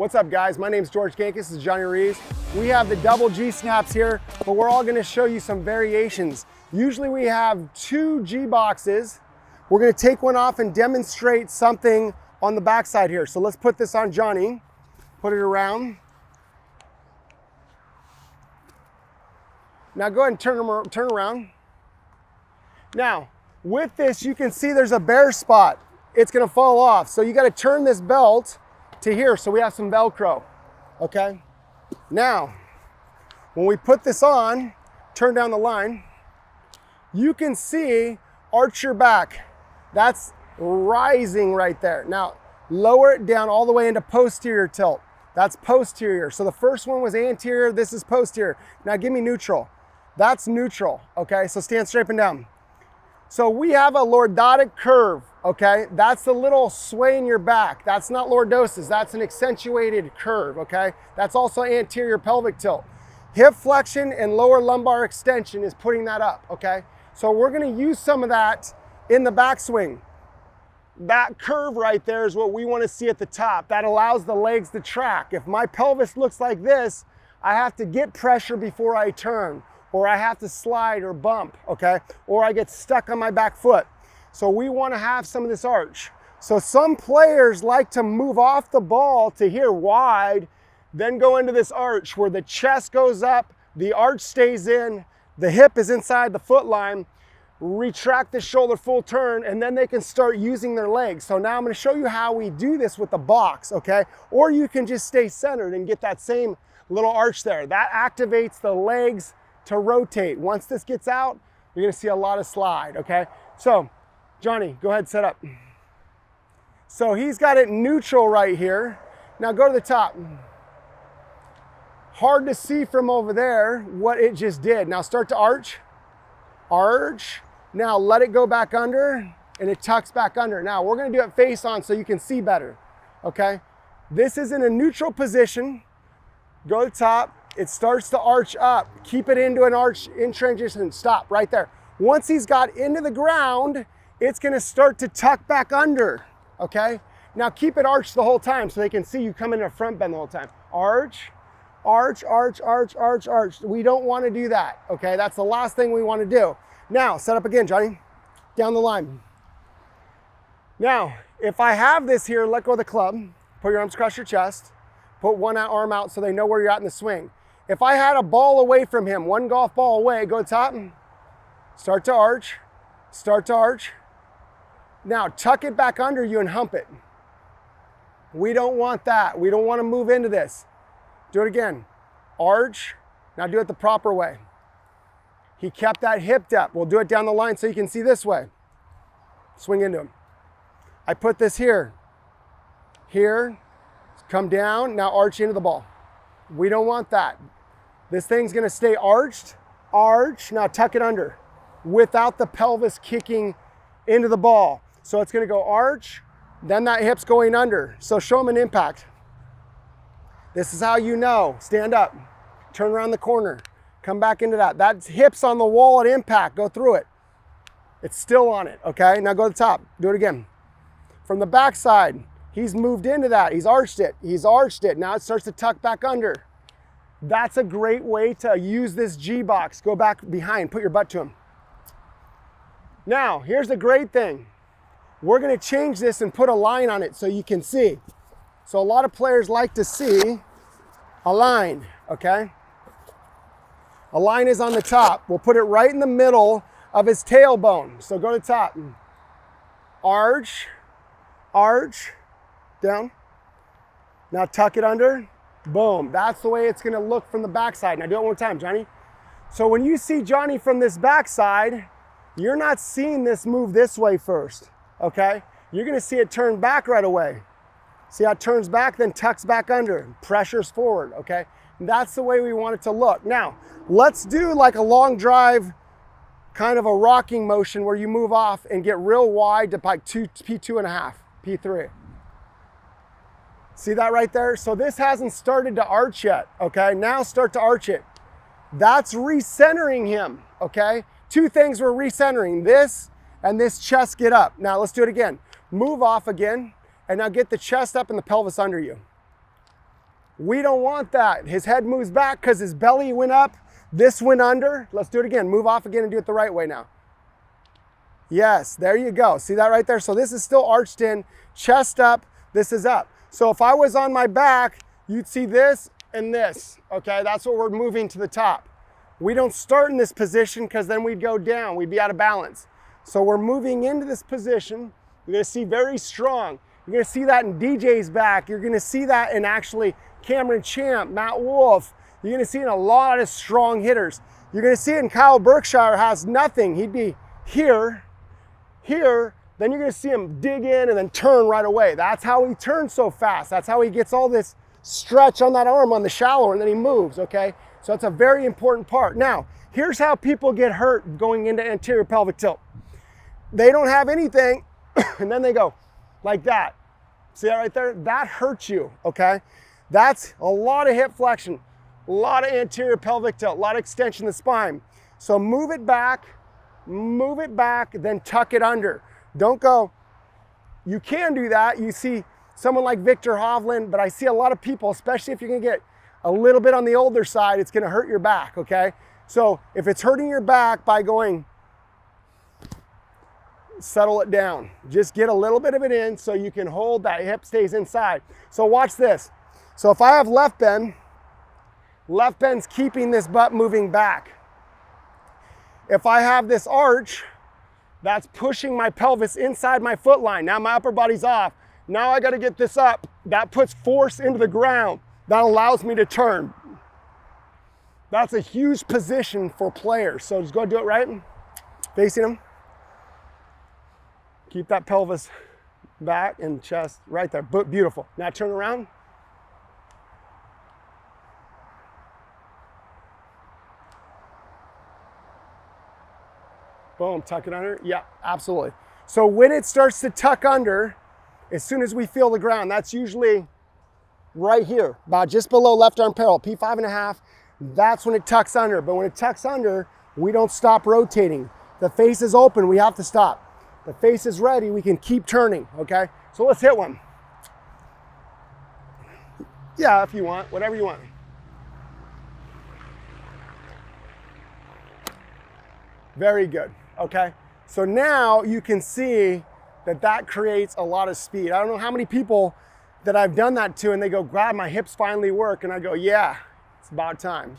What's up, guys? My name's George Gankas. This is Johnny Reeves. We have the double G snaps here, but we're all gonna show you some variations. Usually we have two G boxes. We're gonna take one off and demonstrate something on the backside here. So let's put this on Johnny, put it around. Now go ahead and turn around. Now, with this, you can see there's a bare spot. It's gonna fall off. So you gotta turn this belt to here, so we have some Velcro, okay? Now, when we put this on, turn down the line, you can see arch your back. That's rising right there. Now, lower it down all the way into posterior tilt. That's posterior. So the first one was anterior, this is posterior. Now give me neutral. That's neutral, okay? So stand straight and down. So we have a lordotic curve, okay? That's the little sway in your back. That's not lordosis, that's an accentuated curve, okay? That's also anterior pelvic tilt. Hip flexion and lower lumbar extension is putting that up, okay? So we're gonna use some of that in the backswing. That curve right there is what we wanna see at the top. That allows the legs to track. If my pelvis looks like this, I have to get pressure before I turn, or I have to slide or bump, okay? Or I get stuck on my back foot. So we wanna have some of this arch. So some players like to move off the ball to here wide, then go into this arch where the chest goes up, the arch stays in, the hip is inside the foot line, retract the shoulder full turn, and then they can start using their legs. So now I'm gonna show you how we do this with the box, okay? Or you can just stay centered and get that same little arch there. That activates the legs to rotate. Once this gets out, you're gonna see a lot of slide, okay? So, Johnny, go ahead, set up. So he's got it neutral right here. Now go to the top. Hard to see from over there what it just did. Now start to arch, arch. Now let it go back under, and it tucks back under. Now we're gonna do it face on so you can see better, okay? This is in a neutral position. Go to the top. It starts to arch up. Keep it into an arch in transition. Stop right there. Once he's got into the ground, it's gonna start to tuck back under, okay? Now keep it arched the whole time so they can see you come in a front bend the whole time. Arch, arch, arch, arch, arch, arch. We don't wanna do that, okay? That's the last thing we wanna do. Now, set up again, Johnny. Down the line. Now, if I have this here, let go of the club, put your arms across your chest, put one arm out so they know where you're at in the swing. If I had a ball away from him, one golf ball away, go to the top, start to arch, start to arch. Now tuck it back under you and hump it. We don't want that. We don't want to move into this. Do it again. Arch. Now do it the proper way. He kept that hip depth. We'll do it down the line so you can see this way. Swing into him. I put this here. Here. Come down. Now arch into the ball. We don't want that. This thing's gonna stay arched, arch. Now tuck it under without the pelvis kicking into the ball. So it's gonna go arch, then that hip's going under. So show them an impact. This is how you know. Stand up, turn around the corner, come back into that. That hip's on the wall at impact, go through it. It's still on it, okay? Now go to the top, do it again. From the back side, he's moved into that, he's arched it. Now it starts to tuck back under. That's a great way to use this G-box. Go back behind, put your butt to him. Now, here's the great thing. We're gonna change this and put a line on it so you can see. So a lot of players like to see a line, okay? A line is on the top. We'll put it right in the middle of his tailbone. So go to the top. Arch, arch, down. Now tuck it under, boom. That's the way it's gonna look from the backside. Now do it one more time, Johnny. So when you see Johnny from this backside, you're not seeing this move this way first, okay? You're gonna see it turn back right away. See how it turns back, then tucks back under, pressures forward, okay? And that's the way we want it to look. Now, let's do like a long drive, kind of a rocking motion where you move off and get real wide to like P2.5, P3. See that right there? So this hasn't started to arch yet, okay? Now start to arch it. That's recentering him, okay? Two things we're recentering, this and this chest get up. Now let's do it again. Move off again, and now get the chest up and the pelvis under you. We don't want that. His head moves back because his belly went up, this went under. Let's do it again. Move off again and do it the right way now. Yes, there you go. See that right there? So this is still arched in, chest up, this is up. So if I was on my back, you'd see this and this, okay? That's what we're moving to the top. We don't start in this position because then we'd go down, we'd be out of balance. So we're moving into this position. You're gonna see very strong. You're gonna see that in DJ's back. You're gonna see that in actually Cameron Champ, Matt Wolf. You're gonna see it in a lot of strong hitters. You're gonna see it in Kyle Berkshire has nothing. He'd be here, here, then you're gonna see him dig in and then turn right away. That's how he turns so fast. That's how he gets all this stretch on that arm on the shallower and then he moves, okay? So that's a very important part. Now, here's how people get hurt going into anterior pelvic tilt. They don't have anything and then they go like that. See that right there? That hurts you, okay? That's a lot of hip flexion, a lot of anterior pelvic tilt, a lot of extension of the spine. So move it back, then tuck it under. Don't go, you can do that. You see someone like Victor Hovland, but I see a lot of people, especially if you're gonna get a little bit on the older side, it's gonna hurt your back, okay? So if it's hurting your back by going, settle it down. Just get a little bit of it in so you can hold that hip stays inside. So watch this. So if I have left bend's keeping this butt moving back. If I have this arch, that's pushing my pelvis inside my foot line. Now my upper body's off. Now I gotta get this up. That puts force into the ground. That allows me to turn. That's a huge position for players. So just go do it right, facing them. Keep that pelvis back and chest right there. Beautiful. Now turn around. Boom, tuck it under. Yeah, absolutely. So when it starts to tuck under, as soon as we feel the ground, that's usually right here, about just below left arm parallel, P5.5, that's when it tucks under. But when it tucks under, we don't stop rotating. The face is open, we have to stop. The face is ready, we can keep turning, okay? So let's hit one. Yeah, if you want, whatever you want. Very good, okay? So now you can see that creates a lot of speed. I don't know how many people that I've done that to and they go, God, my hips finally work. And I go, yeah, it's about time.